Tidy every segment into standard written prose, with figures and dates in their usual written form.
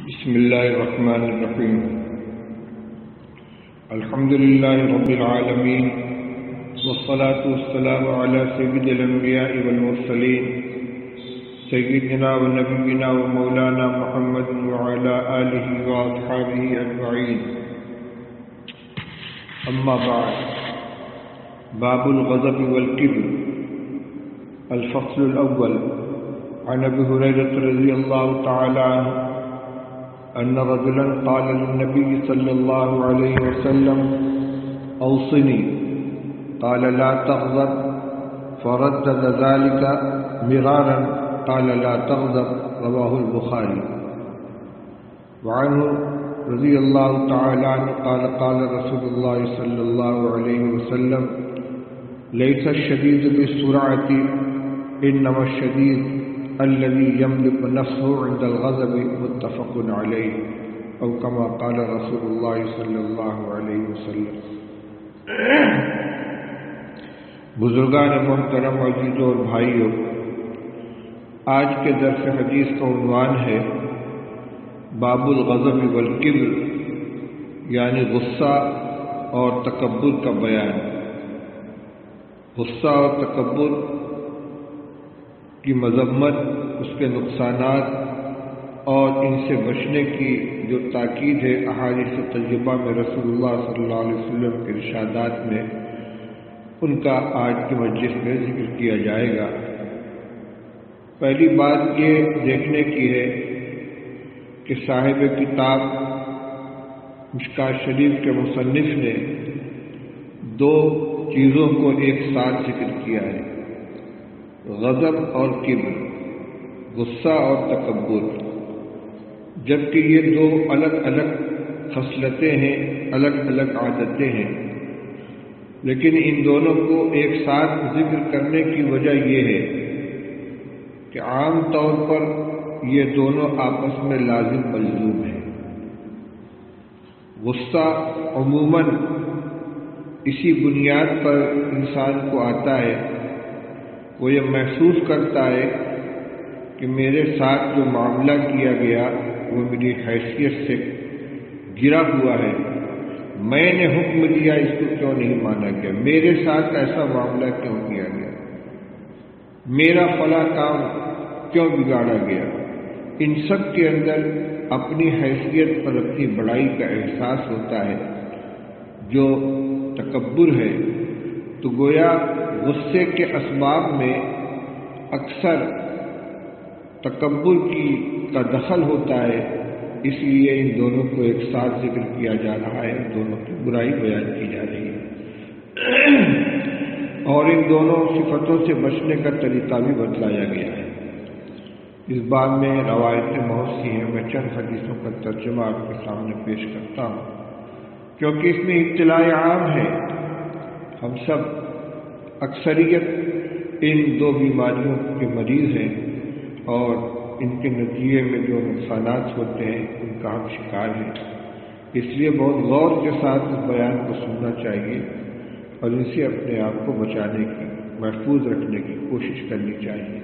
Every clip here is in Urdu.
بسم الله الرحمن الرحيم. الحمد لله رب العالمين، والصلاة والسلام على سيد الأنبياء والمرسلين سيدنا ونبينا ومولانا محمد وعلى آله وأصحابه أجمعين. أما بعد، باب الغضب والكبر. الفصل الأول. عن أبي هريرة رضي الله تعالى عنه أن رجلا قال للنبي صلى الله عليه وسلم: أوصني. قال: لا تغضب. فردد ذلك مرارا. قال: لا تغضب. رواه البخاري. وعنه رضي الله تعالى عنه قال: قال رسول الله صلى الله عليه وسلم: ليس الشديد بالسرعة، إنما الشديد الذي يملك نفسه عند الغضب. متفق عليه، او كما قال رسول اللہ صلی اللہ علیہ وسلم. بزرگان محترم، عزیزوں اور بھائیوں، آج کے درس حدیث کا عنوان ہے باب الغضب والکبر، یعنی غصہ اور تکبر کا بیان. غصہ اور تکبر کی مذمت، اس کے نقصانات اور ان سے بچنے کی جو تاکید ہے احادیث طیبہ میں رسول اللہ صلی اللہ علیہ وسلم کے ارشادات میں، ان کا آج کی مجلس میں ذکر کیا جائے گا. پہلی بات یہ دیکھنے کی ہے کہ صاحب کتاب مشکوٰۃ شریف کے مصنف نے دو چیزوں کو ایک ساتھ ذکر کیا ہے: غضب اور کبر، غصہ اور تکبر. جبکہ یہ دو الگ الگ خصلتیں ہیں، الگ الگ عادتیں ہیں، لیکن ان دونوں کو ایک ساتھ ذکر کرنے کی وجہ یہ ہے کہ عام طور پر یہ دونوں آپس میں لازم ملزوم ہیں. غصہ عموماً اسی بنیاد پر انسان کو آتا ہے، وہ یہ محسوس کرتا ہے کہ میرے ساتھ جو معاملہ کیا گیا وہ میری حیثیت سے گرا ہوا ہے، میں نے حکم دیا، اس کو کیوں نہیں مانا گیا، میرے ساتھ ایسا معاملہ کیوں کیا گیا، میرا فلاں کام کیوں بگاڑا گیا. ان سب کے اندر اپنی حیثیت اور اپنی بڑائی کا احساس ہوتا ہے. جو تکبر ہے تو گویا غصے کے اسباب میں اکثر تکبر کا دخل ہوتا ہے، اس لیے ان دونوں کو ایک ساتھ ذکر کیا جا رہا ہے، ان دونوں کی برائی بیان کی جا رہی ہے، اور ان دونوں صفتوں سے بچنے کا طریقہ بھی بتلایا گیا ہے. اس باب میں روایتیں بہت سی ہیں، میں چند حدیثوں کا ترجمہ آپ کے سامنے پیش کرتا ہوں کیونکہ اس میں اطلاع عام ہے. ہم سب اکثریت ان دو بیماریوں کے مریض ہیں اور ان کے نتیجے میں جو نقصانات ہوتے ہیں ان کا ہم شکار ہیں. اس لیے بہت غور کے ساتھ اس بیان کو سننا چاہیے اور ان سے اپنے آپ کو بچانے کی، محفوظ رکھنے کی کوشش کرنی چاہیے.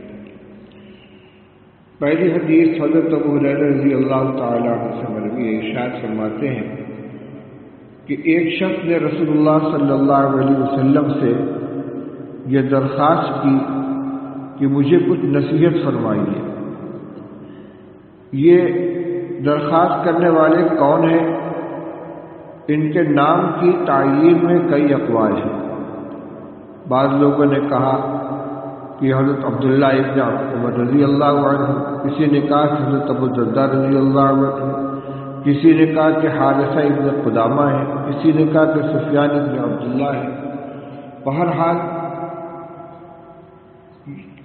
پہلی حدیث حضرت ابو ہریرہ رضی اللہ تعالیٰ عنہ سے مروی ہے. ارشاد فرماتے ہیں کہ ایک شخص نے رسول اللہ صلی اللہ علیہ وسلم سے یہ درخواست کی کہ مجھے کچھ نصیحت فرمائیے. یہ درخواست کرنے والے کون ہیں؟ ان کے نام کی تعیین میں کئی اقوال ہیں. بعض لوگوں نے کہا کہ حضرت عبداللہ ابن عمر رضی اللہ عنہ، کسی نے کہا کہ حضرت ابو الدرداء رضی اللہ عنہ، کسی نے کہا کہ حارثہ ابن قدامہ ہے، کسی نے کہا کہ سفیان ابن عبداللہ ہے. بہرحال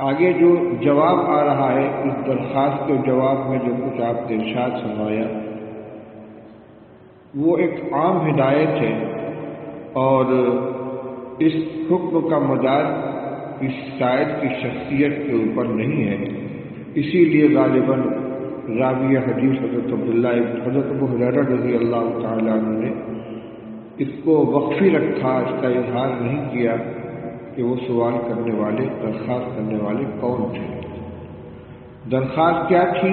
آگے جو جواب آ رہا ہے اس درخواست کے جواب میں جو کچھ آپ نے ارشاد فرمایا وہ ایک عام ہدایت ہے، اور اس حکم کا مدار اس شاعر کی شخصیت کے اوپر نہیں ہے. اسی لیے غالباً راوی حدیث حضرت ابو ہریرہ رضی اللہ تعالیٰ عنہ نے اس کو وقفی رکھا، اس کا اظہار نہیں کیا کہ وہ سوال کرنے والے، درخواست کرنے والے کون تھے. درخواست کیا تھی؟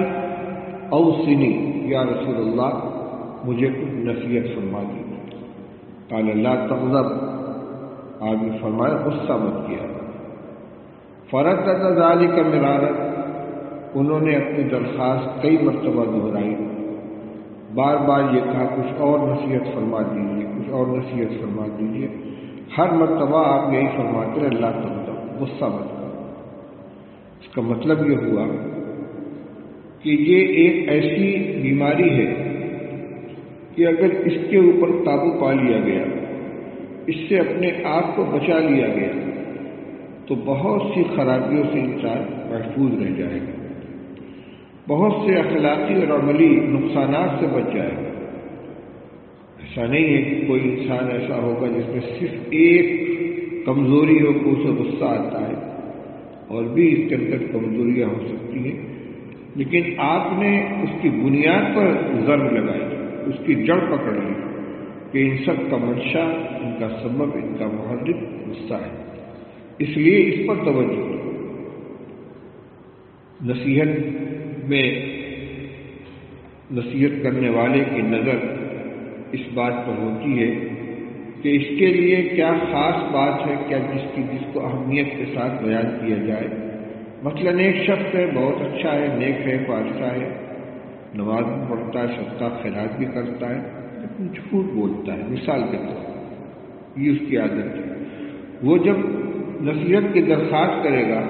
اوصنی، یا رسول اللہ مجھے کچھ نصیحت فرما دیجیے۔ قال لا تغضب، آپ نے فرمایا غصہ مت کیا۔ فردد ذلك مرارا، انہوں نے اپنی درخواست کئی مرتبہ دہرائی، بار بار یہ کہا کچھ اور نصیحت فرما دیجیے، کچھ اور نصیحت فرما دیجیے۔ ہر مرتبہ آپ یہی فرماتے رہے لا تغضب، غصہ مت کرو۔ اس کا مطلب یہ ہوا کہ یہ ایک ایسی بیماری ہے کہ اگر اس کے اوپر قابو پا لیا گیا، اس سے اپنے آپ کو بچا لیا گیا، تو بہت سی خرابیوں سے انسان محفوظ رہ جائے گا، بہت سے اخلاقی اور عملی نقصانات سے بچ جائے گا۔ ایسا نہیں ہے کہ کوئی انسان ایسا ہوگا جس میں صرف ایک کمزوری ہو کہ اسے غصہ آتا ہے، اور بھی اس کے اندر کمزوریاں ہو سکتی ہیں، لیکن آپ نے اس کی بنیاد پر ضرب لگائی، اس کی جڑ پکڑ لی کہ ان سب کا منشا، ان کا سبب، ان کا محرک غصہ ہے، اس لیے اس پر توجہ دو۔ نصیحت میں نصیحت کرنے والے کی نظر اس بات پر ہوتی ہے کہ اس کے لیے کیا خاص بات ہے، کیا جس کو اہمیت کے ساتھ بیان کیا جائے۔ مثلا ایک شخص ہے، بہت اچھا ہے، نیک ہے، پارسا ہے، نماز بھی پڑھتا ہے، صدقہ خیرات بھی کرتا ہے، لیکن جھوٹ بولتا ہے، مثال کے طور پر یہ اس کی عادت ہے۔ وہ جب نصیحت کی درخواست کرے گا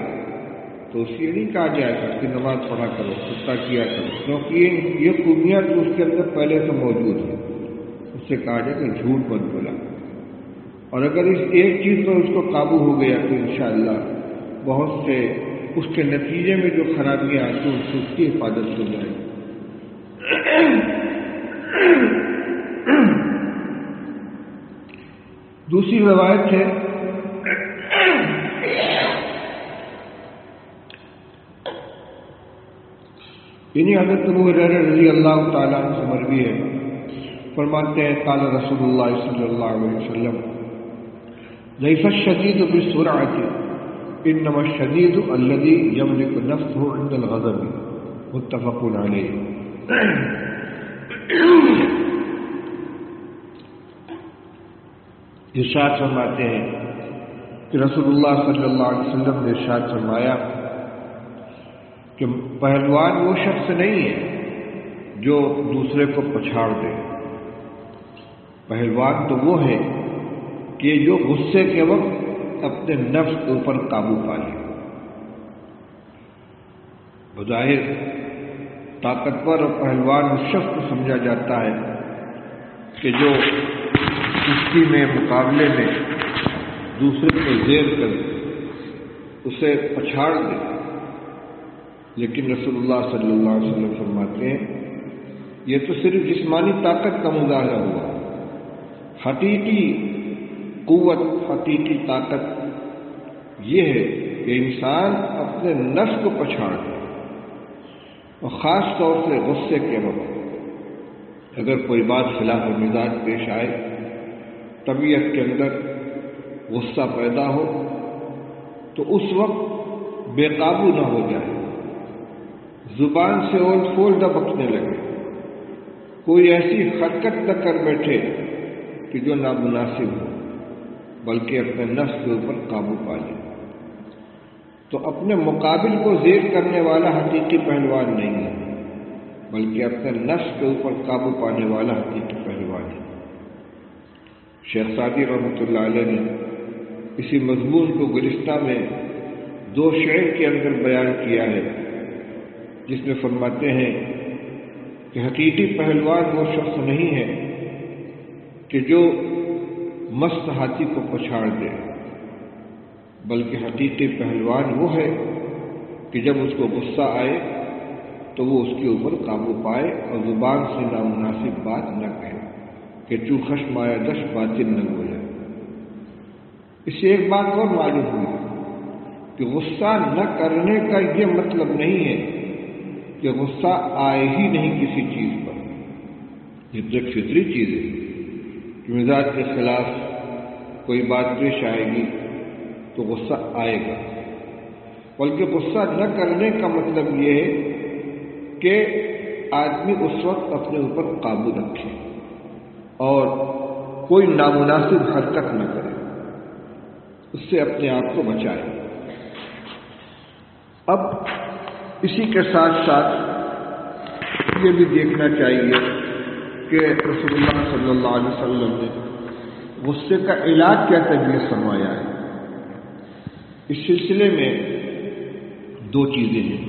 تو اسے یہ نہیں کہا جائے گا کہ نماز پڑھا کرو، صدقہ کیا کرو، کیونکہ یہ خوبیاں تو اس کے اندر پہلے سے موجود ہیں۔ اس سے کہا جائے کہ جھوٹ مت بولا، اور اگر اس ایک چیز پر اس کو قابو ہو گیا تو انشاءاللہ بہت سے اس کے نتیجے میں جو خرابیاں آتی ہیں اس کی حفاظت ہو جائے گی۔ دوسری روایت ہے انہیں حضرت ابو ہریرہ رضی اللہ تعالیٰ عنہ سے مروی ہے، فرماتے ہیں قال رسول اللہ صلی اللہ علیہ وسلم لیس الشدید بالسرعۃ انما الشدید الذی یملک نفسه عند الغضب، متفق علیہ۔ ارشاد فرماتے ہیں کہ رسول اللہ صلی اللہ علیہ وسلم نے ارشاد فرمایا کہ پہلوان وہ شخص نہیں ہے جو دوسرے کو پچھاڑ دے، پہلوان تو وہ ہے کہ جو غصے کے وقت اپنے نفس کے اوپر قابو پا لے۔ بظاہر طاقتور اور پہلوان اس شخص کو سمجھا جاتا ہے کہ جو کشتی میں مقابلے میں دوسرے کو زیر کر اسے پچھاڑ دے، لیکن رسول اللہ صلی اللہ علیہ وسلم فرماتے ہیں یہ تو صرف جسمانی طاقت کا مظاہرہ ہوا، حقیقی قوت، حقیقی طاقت یہ ہے کہ انسان اپنے نفس کو پچھاڑ دے، اور خاص طور سے غصے کے وقت اگر کوئی بات خلاف مزاج پیش آئے، طبیعت کے اندر غصہ پیدا ہو، تو اس وقت بے قابو نہ ہو جائے، زبان سے اول پھول نہ بکنے لگے، کوئی ایسی حرکت نہ کر بیٹھے کہ جو نامناسب ہو، بلکہ اپنے نفس کے اوپر قابو پا لے۔ تو اپنے مقابل کو زیر کرنے والا حقیقی پہلوان نہیں ہے، بلکہ اپنے نفس کے اوپر قابو پانے والا حقیقی پہلوان ہے۔ شیخ سعدی رحمۃ اللہ علیہ نے اسی مضمون کو گزشتہ میں 2 شعر کے اندر بیان کیا ہے، جس میں فرماتے ہیں کہ حقیقی پہلوان وہ شخص نہیں ہے کہ جو مست ہاتھی کو پچھاڑ دے، بلکہ حقیقی پہلوان وہ ہے کہ جب اس کو غصہ آئے تو وہ اس کے اوپر قابو پائے اور زبان سے نامناسب بات نہ کہے کہ چوں خشم آیا دش باطل نہ بولے۔ اس سے ایک بات اور معلوم ہوئی کہ غصہ نہ کرنے کا یہ مطلب نہیں ہے کہ غصہ آئے ہی نہیں کسی چیز پر، یہ تو ایک فطری چیز ہے کہ مزاج کے خلاف کوئی بات پیش آئے گی تو غصہ آئے گا، بلکہ غصہ نہ کرنے کا مطلب یہ ہے کہ آدمی اس وقت اپنے اوپر قابو رکھے اور کوئی نامناسب حرکت نہ کرے، اس سے اپنے آپ کو بچائے۔ اب اسی کے ساتھ ساتھ یہ بھی دیکھنا چاہیے کہ رسول اللہ صلی اللہ علیہ وسلم نے غصے کا علاج کیا تجویز فرمایا ہے۔ اس سلسلے میں دو چیزیں ہیں،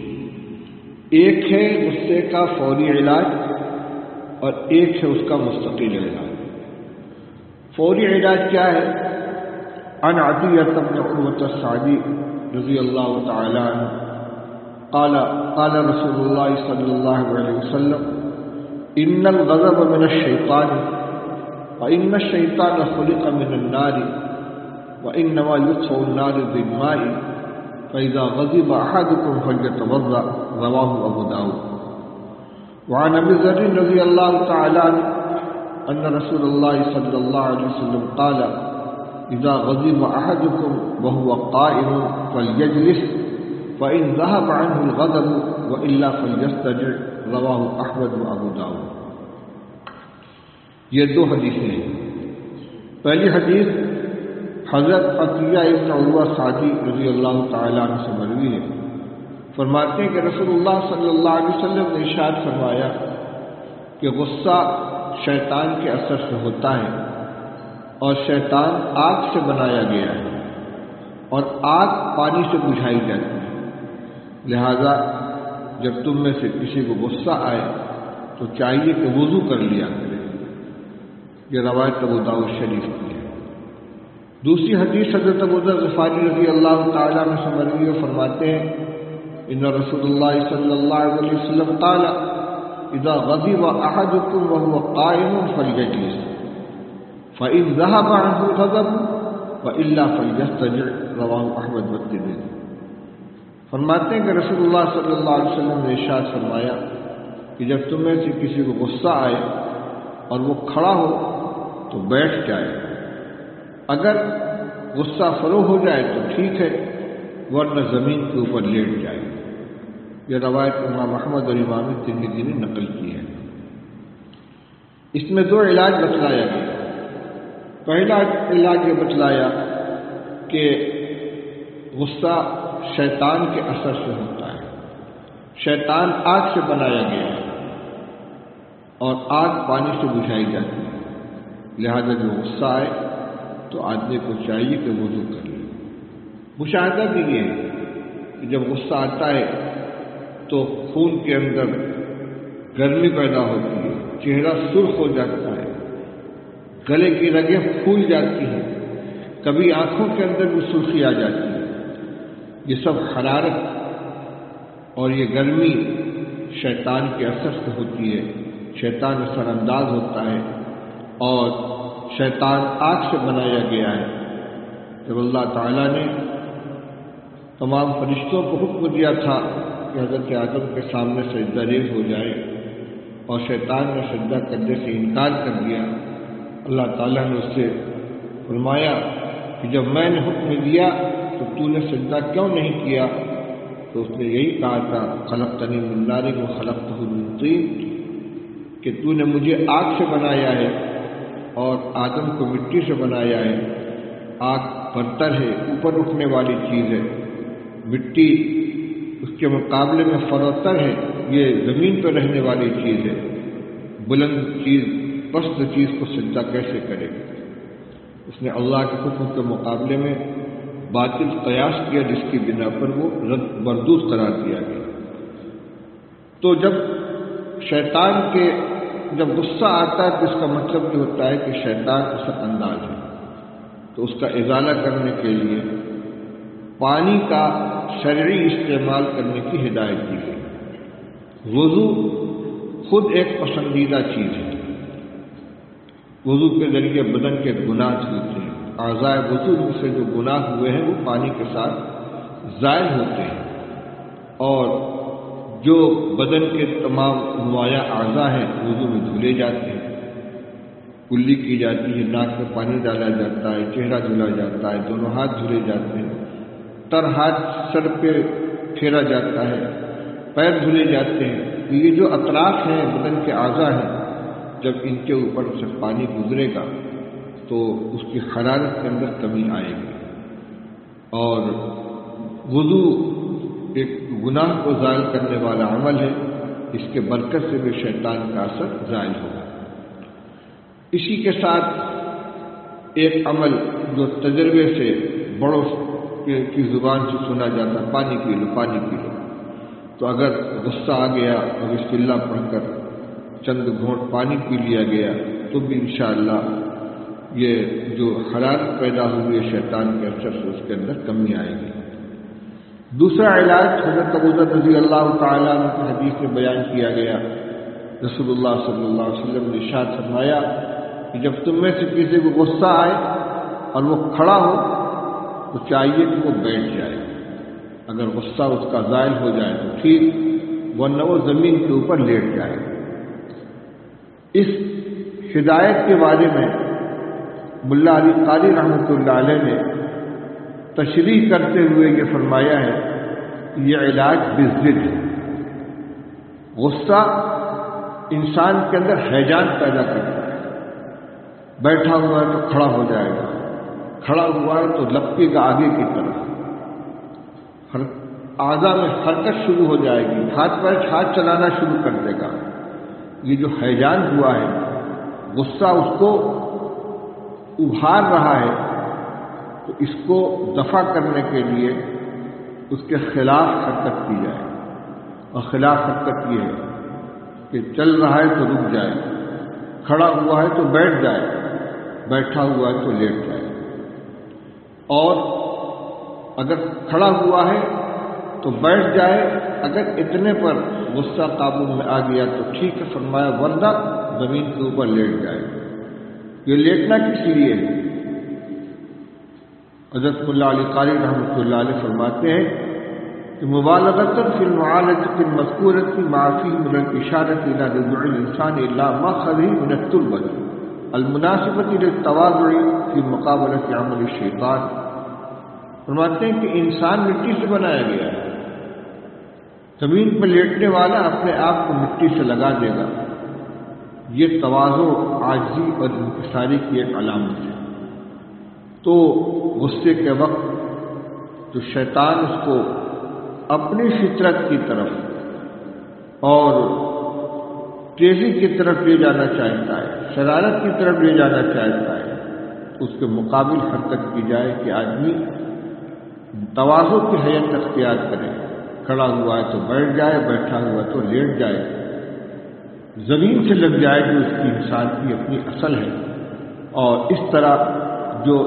ایک ہے غصے کا فوری علاج اور ایک ہے اس کا مستقل علاج۔ فوری علاج کیا ہے؟ عن عطیہ بن عروۃ السعدی رضی اللہ تعالی عنہ قال رسول اللہ صلی اللہ علیہ وسلم ان الغضب من الشیطان وان الشیطان خلق من النار وانما يطفئ النار بالماء فاذا غضب احدكم فليتوضا رواه ابو داود۔ وعن ابي ذر رضی اللہ تعالی عنہ ان رسول اللہ صلی اللہ علیہ وسلم قال اذا غضب احدكم وهو قائم فليجلس فإن ذهب عنه الغضب وإلا فليستجع رواه احمد و ابو داؤد۔ یہ دو حدیثیں ہیں۔ پہلی حدیث حضرت عطیہ ابن عروہ سعدی رضی اللہ تعالی عنہ سے مروی ہے، فرماتے ہیں کہ رسول اللہ صلی اللہ علیہ وسلم نے ارشاد فرمایا کہ غصہ شیطان کے اثر سے ہوتا ہے اور شیطان آگ سے بنایا گیا ہے اور آگ پانی سے بجھائی جاتی ہے، لہذا جب تم میں سے کسی کو غصہ آئے تو چاہیے کہ وضو کر لیا کرے۔ یہ روایت ابو داؤد شریف کی ہے۔ دوسری حدیث حضرت ابو ذر غفاری رضی اللہ تعالیٰ عنہ سے مروی ہے، فرماتے ہیں ان رسول اللہ صلی اللہ علیہ وسلم قال اذا غضب احدكم وهو قائم فليجلس فإن ذهب عنه الغضب وإلا فليستجع رواه احمد والترمذی۔ فرماتے ہیں کہ رسول اللہ صلی اللہ علیہ وسلم نے ارشاد فرمایا کہ جب تم میں سے کسی کو غصہ آئے اور وہ کھڑا ہو تو بیٹھ جائے، اگر غصہ فروغ ہو جائے تو ٹھیک ہے، ورنہ زمین کے اوپر لیٹ جائے۔ یہ روایت امام احمد اور امام ترمذی نے نقل کی ہے۔ اس میں دو علاج بتلایا گیا۔ پہلا علاج یہ بتلایا کہ غصہ شیطان کے اثر سے ہوتا ہے، شیطان آگ سے بنایا گیا ہے اور آگ پانی سے بجھائی جاتی ہے، لہذا جو غصہ آئے تو آدمی کو چاہیے کہ وضو کر لے۔ مشاہدہ بھی یہ ہے کہ جب غصہ آتا ہے تو خون کے اندر گرمی پیدا ہوتی ہے، چہرہ سرخ ہو جاتا ہے، گلے کی رگیں پھول جاتی ہیں، کبھی آنکھوں کے اندر بھی سرخی آ جاتی ہے۔ یہ سب حرارت اور یہ گرمی شیطان کے اثر سے ہوتی ہے، شیطان اثر انداز ہوتا ہے اور شیطان آگ سے بنایا گیا ہے۔ جب اللہ تعالیٰ نے تمام فرشتوں کو حکم دیا تھا کہ حضرت آدم کے سامنے سجدہ ریز ہو جائے اور شیطان نے سجدہ کرنے سے انکار کر دیا، اللہ تعالیٰ نے اس سے فرمایا کہ جب میں نے حکم دیا تو تو نے سجدہ کیوں نہیں کیا؟ تو اس نے یہی کہا تھا خلقتنی من نار و خلقتہ من طین، کہ تو نے مجھے آگ سے بنایا ہے اور آدم کو مٹی سے بنایا ہے۔ آگ برتر ہے، اوپر اٹھنے والی چیز ہے، مٹی اس کے مقابلے میں فروتر ہے، یہ زمین پر رہنے والی چیز ہے، بلند چیز پست چیز کو سجدہ کیسے کرے؟ اس نے اللہ کے حکم کے مقابلے میں باطل قیاس کیا، جس کی بنا پر وہ رد مردود قرار دیا گیا۔ تو جب شیطان کے جب غصہ آتا ہے تو اس کا مطلب یہ ہوتا ہے کہ شیطان اثر انداز ہے، تو اس کا ازالہ کرنے کے لیے پانی کا شرعی استعمال کرنے کی ہدایت دی گئی۔ وضو خود ایک پسندیدہ چیز ہے، وضو کے ذریعے بدن کے گناہ دھلتے ہیں، اعضاء وضو سے جو گناہ ہوئے ہیں وہ پانی کے ساتھ زائل ہوتے ہیں، اور جو بدن کے تمام نمایاں اعضاء ہیں وضو میں دھلے جاتے ہیں، کلی کی جاتی ہے، ناک میں پانی ڈالا جاتا ہے، چہرہ دھلا جاتا ہے، دونوں ہاتھ دھلے جاتے ہیں، تر ہاتھ سر پہ پھیرا جاتا ہے، پیر دھلے جاتے ہیں، کہ یہ جو اطراف ہیں بدن کے اعضاء ہیں، جب ان کے اوپر سے پانی گزرے گا تو اس کی حرارت کے اندر کمی آئے گی، اور وضو ایک گناہ کو زائل کرنے والا عمل ہے، اس کے برکت سے بھی شیطان کا اثر زائل ہوگا۔ اسی کے ساتھ ایک عمل جو تجربے سے بڑوں کی زبان سے سنا جاتا، پانی پی لو پانی پی لو، تو اگر غصہ آ گیا اور بسم اللہ پڑھ کر چند گھونٹ پانی پی لیا گیا تو بھی انشاءاللہ یہ جو حرارت پیدا ہوئی ہے شیطان کے اثر سے اس کے اندر کمی آئے گی۔ دوسرا علاج حضرت ابو ذر رضی اللہ تعالیٰ عنہ کی حدیث میں بیان کیا گیا، رسول اللہ صلی اللہ علیہ وسلم نے ارشاد فرمایا کہ جب تم میں سے کسی کو غصہ آئے اور وہ کھڑا ہو تو چاہیے کہ وہ بیٹھ جائے، اگر غصہ اس کا زائل ہو جائے تو ٹھیک، ورنہ وہ زمین کے اوپر لیٹ جائے۔ اس ہدایت کے بارے میں ملا علی قاری رحمۃ اللہ علیہ نے تشریح کرتے ہوئے یہ فرمایا ہے کہ یہ علاج بالضد ہے۔ غصہ انسان کے اندر ہیجان پیدا کرتا ہے، بیٹھا ہوا ہے تو کھڑا ہو جائے گا، کھڑا ہوا ہے تو لپکے گا آگے کی طرف، اعضاء میں حرکت شروع ہو جائے گی، ہاتھ پیر ہاتھ چلانا شروع کر دے گا۔ یہ جو ہیجان ہوا ہے، غصہ اس کو ابھار رہا ہے، تو اس کو دفع کرنے کے لیے اس کے خلاف حرکت کی جائے، اور خلاف حرکت یہ ہے کہ چل رہا ہے تو رک جائے، کھڑا ہوا ہے تو بیٹھ جائے، بیٹھا ہوا ہے تو لیٹ جائے، اور اگر کھڑا ہوا ہے تو بیٹھ جائے، اگر اتنے پر غصہ قابو میں آ گیا تو ٹھیک ہے فرمایا، ورنہ زمین کے اوپر لیٹ جائے۔ یہ لیٹنا کس لیے ہے؟ حضرت ملا علی قاری رحمۃ اللہ علیہ فرماتے ہیں کہ مبالغۃ فی المعالجۃ المذکورۃ ما فیہ من الاشارۃ الی رجوع الانسان الی ماخذہ من التربۃ المناسبۃ للتواضع فی مقابلۃ عمل الشیطان۔ فرماتے ہیں کہ انسان مٹی سے بنایا گیا ہے، زمین پر لیٹنے والا اپنے آپ کو مٹی سے لگا دے گا، یہ تواضع، عاجزی اور انکساری کی ایک علامت ہے۔ تو غصے کے وقت جو شیطان اس کو اپنی فطرت کی طرف اور تیزی کی طرف لے جانا چاہتا ہے، شرارت کی طرف لے جانا چاہتا ہے، اس کے مقابل حرکت کی جائے کہ آدمی تواضع کی حیت اختیار کرے، کھڑا ہوا ہے تو بیٹھ جائے، بیٹھا ہوا ہے تو لیٹ جائے، زمین سے لگ جائے جو اس کی انسان کی اپنی اصل ہے۔ اور اس طرح جو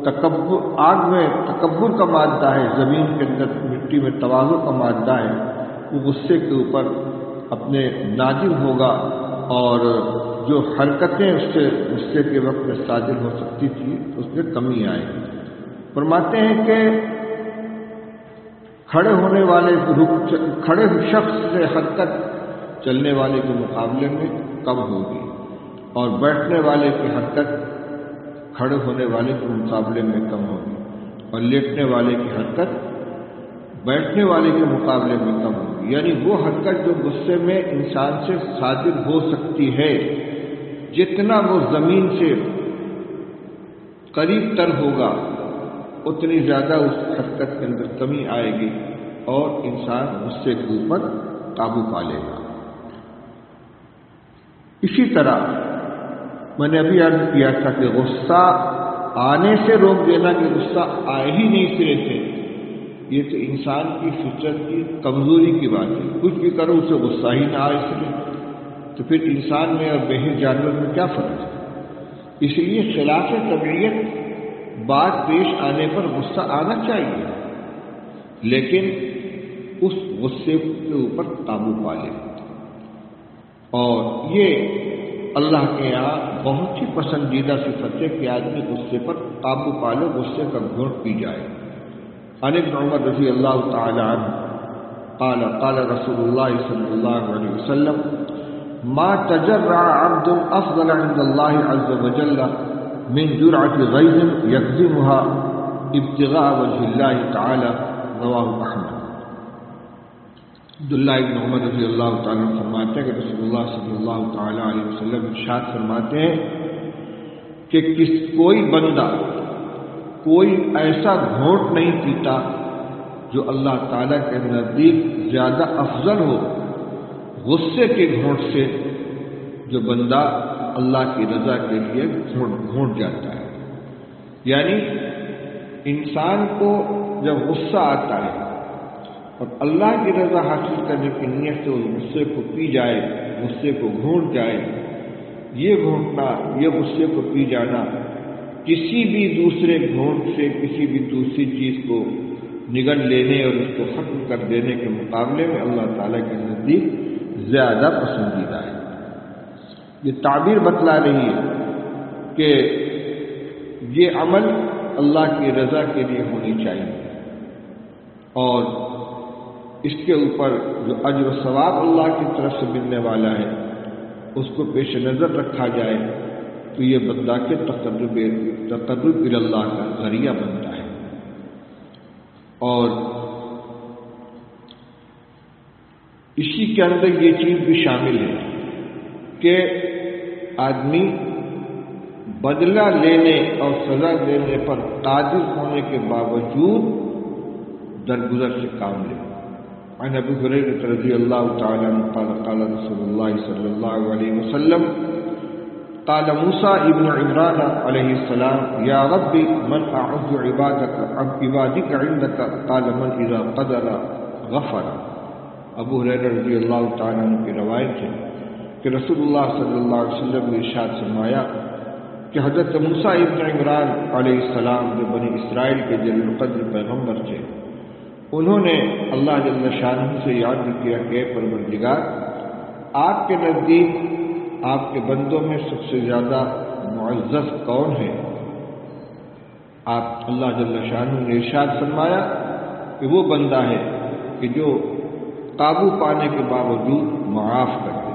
آگ میں تکبر کا مادہ ہے، زمین کے اندر مٹی میں تواضع کا مادہ ہے، وہ غصے کے اوپر اپنے نازل ہوگا، اور جو حرکتیں اس سے غصے کے وقت میں صادر ہو سکتی تھی اس میں کمی آئے گی۔ فرماتے ہیں کہ کھڑے شخص سے حرکت چلنے والے کے مقابلے میں کم ہوگی، اور بیٹھنے والے کی حرکت کھڑے ہونے والے کے مقابلے میں کم ہوگی، اور لیٹنے والے کی حرکت بیٹھنے والے کے مقابلے میں کم ہوگی۔ یعنی وہ حرکت جو غصے میں انسان سے صادر ہو سکتی ہے، جتنا وہ زمین سے قریب تر ہوگا اتنی زیادہ اس حرکت کے اندر کمی آئے گی، اور انسان غصے کے اوپر قابو پا لے گا۔ اسی طرح میں نے ابھی عرض کیا تھا کہ غصہ آنے سے روک دینا، کہ غصہ آئے ہی نہیں سرے سے، یہ تو انسان کی فطرت کی کمزوری کی بات ہے، کچھ بھی کرو اسے غصہ ہی نہ آئے سرے، تو پھر انسان میں اور بہر جانور میں کیا فرق ہے؟ اس لیے خلاف طبیعت بات پیش آنے پر غصہ آنا چاہیے، لیکن اس غصے کے اوپر قابو پا لے، اور یہ اللہ کے یہاں بہت ہی پسندیدہ صفت ہے کہ آدمی غصے پر قابو پا لے، غصے کا گھونٹ پی جائے۔ عن ابن عمر رضی اللہ تعالی عنہ قال قال رسول اللہ صلی اللہ علیہ وسلم ما تجرع عبد افضل عند اللہ عز وجل من جرعة غیظ یکظمها ابتغاء وجه اللہ تعالی، رواہ احمد۔ عبداللہ ابن عمر رضی اللہ تعالیٰ عنہ فرماتے ہیں کہ رسول اللہ صلی اللہ تعالیٰ علیہ وسلم ارشاد فرماتے ہیں کہ کوئی بندہ کوئی ایسا گھونٹ نہیں پیتا جو اللہ تعالیٰ کے نزدیک زیادہ افضل ہو غصے کے گھونٹ سے جو بندہ اللہ کی رضا کے لیے گھونٹ جاتا ہے۔ یعنی انسان کو جب غصہ آتا ہے اور اللہ کی رضا حاصل کرنے کی نیت سے اس غصے کو پی جائے، غصے کو گھونٹ جائے، یہ گھونٹنا، یہ غصے کو پی جانا کسی بھی دوسرے گھونٹ سے کسی بھی دوسری چیز کو نگل لینے اور اس کو ختم کر دینے کے مقابلے میں اللہ تعالیٰ کے نزدیک زیادہ پسندیدہ ہے۔ یہ تعبیر بتلا رہی ہے کہ یہ عمل اللہ کی رضا کے لیے ہونی چاہیے اور اس کے اوپر جو اجر و ثواب اللہ کی طرف سے ملنے والا ہے اس کو پیش نظر رکھا جائے تو یہ بندہ کے تقرب اللہ کا ذریعہ بنتا ہے۔ اور اسی کے اندر یہ چیز بھی شامل ہے کہ آدمی بدلہ لینے اور سزا دینے پر قادر ہونے کے باوجود درگزر سے کام لے۔ عن ابی ہریرہ رضی اللہ تعالی عنہ قال قال رسول اللہ صلی اللہ علیہ وسلم قال موسیٰ ابن عمران علیہ السلام یا رب من اعز عبادك عندك قال من اذا قدر غفر۔ ابو ہریرہ رضی اللہ تعالی عنہ کی روایت ہے کہ رسول اللہ صلی اللہ علیہ وسلم نے ارشاد فرمایا کہ حضرت موسیٰ ابن عمران علیہ السلام جو بنی اسرائیل کے جلیل القدر پیغمبر تھے، انہوں نے اللہ جل شانہ سے یاد کیا کہ پروردگار، آپ کے نزدیک آپ کے بندوں میں سب سے زیادہ معزز کون ہے؟ آپ اللہ جل شانہ نے ارشاد فرمایا کہ وہ بندہ ہے کہ جو قابو پانے کے باوجود معاف کر دے۔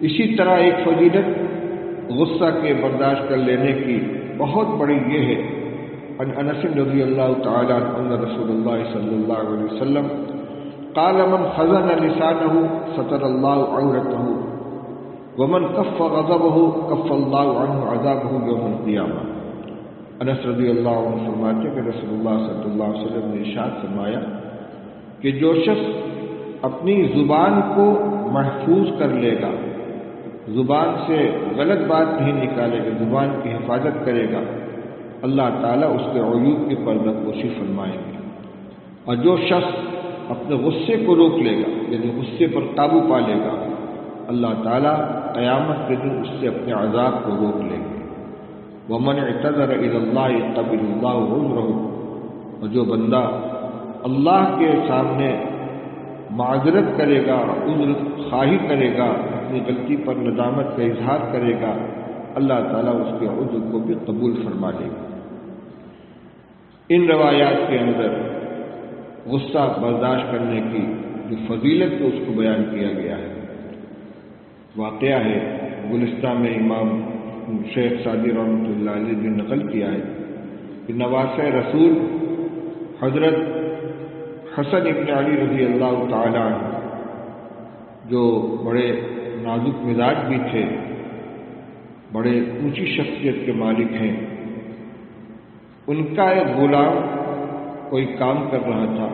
اسی طرح ایک فضیلت غصہ کے برداشت کر لینے کی بہت بڑی یہ ہے۔ عن انس رضی اللہ تعالی عنہ ان رسول اللہ صلی اللہ علیہ وسلم قال من خزن لسانه ستر الله عورته ومن کف غضبه کف اللہ عنہ عذابه یوم القیامہ۔ انس رضی اللہ عنہ فرماتے ہیں کہ رسول اللہ صلی اللہ علیہ وسلم نے ارشاد فرمایا کہ جو شخص اپنی زبان کو محفوظ کر لے گا، زبان سے غلط بات نہیں نکالے گا، زبان کی حفاظت کرے گا، اللہ تعالیٰ اس کے عیوب کی پردہ پوشی فرمائیں گے۔ اور جو شخص اپنے غصے کو روک لے گا، یعنی غصے پر قابو پا لے گا، اللہ تعالیٰ قیامت کے دن اس سے اپنے عذاب کو روک لیں گے۔ وَمَنْ اعْتَذَرَ إِلَى اللَّهِ قَبِلَ اللَّهُ عُذْرَهُ، اور جو بندہ اللہ کے سامنے معذرت کرے گا، عذر خواہی کرے گا، اپنی غلطی پر ندامت کا اظہار کرے گا، اللہ تعالیٰ اس کے عذر کو بھی قبول فرما لے گا۔ ان روایات کے اندر غصہ برداشت کرنے کی جو فضیلت ہے اس کو بیان کیا گیا ہے۔ واقعہ ہے گلستہ میں امام شیخ سعدی رحمۃ اللہ علیہ نے نقل کیا ہے کہ نواسہ رسول حضرت حسن ابن علی رضی اللہ تعالی عنہ جو بڑے نازک مزاج بھی تھے، بڑے اونچی شخصیت کے مالک ہیں، ان کا ایک غلام کوئی کام کر رہا تھا،